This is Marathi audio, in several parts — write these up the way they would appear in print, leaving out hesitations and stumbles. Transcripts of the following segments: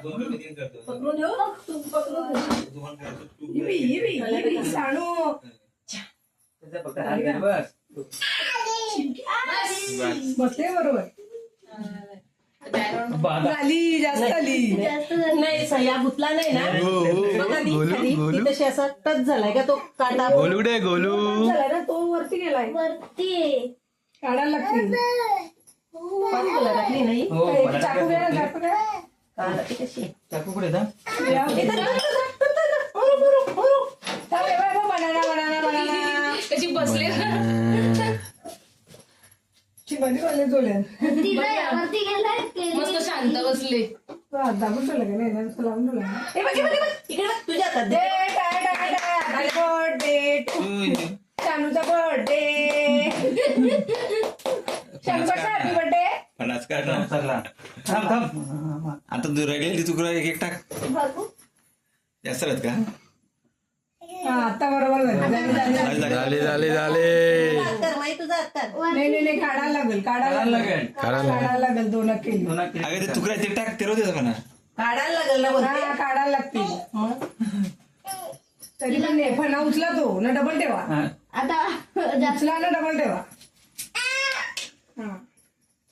पकडून ठेव ना, तू पकडून ठेव. इवी, सानू. बसले बरोबर. झाली जास्त आली नाही, सह्या गुतला नाही ना. बघा ती खाली, ती तशी असा टच झालाय का तो काटा गोलू डे गोलू झालाय ना, तो वरती गेलाय. काढायला लागते. पाणी लागली नाही. काय, चाकू घ्या ना, चाकू घ्या. काढा ती कशी. चाकू कुठे था? कशी बसले मस्त शांत बसले. दाबून ठेवलं का नाही, लावून ठेवलं. तुझ्या बर्थडे शानूचा बर्थडे. शानूचा हॅपी बर्थडे. फणस काढ ना. आता तू राहिलेली तुकडा एक एक टाक. जास्त आहेत का? आता बरोबर झाले झाले नाही काढायला लागेल काढायला लागेल 2 किलो. अगं ते तुकडा ते टाक ते रोज का ना काढायला लागेल ना, काढायला लागतील. तरी पण नाही, फणा उचला तो ना, डबल ठेवा. आता उचला ना, डबल ठेवा.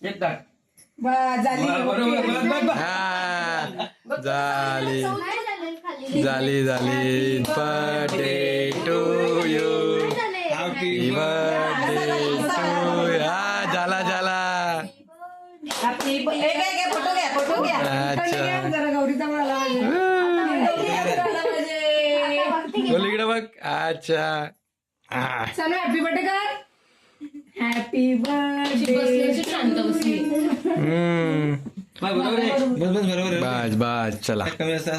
एक टाक. झाली. झाली झाली birthday to you happy birthday to you. झाला झाला. फोटो घ्या. अच्छा. जरा गौरीचा मला बोल इकडे बघ. अच्छा चालू. हॅपी बर्थडे कर. Happy birthday. शांत बसली. बस बस बरोबर बरोबर आहे. बस बस चला. कमी असं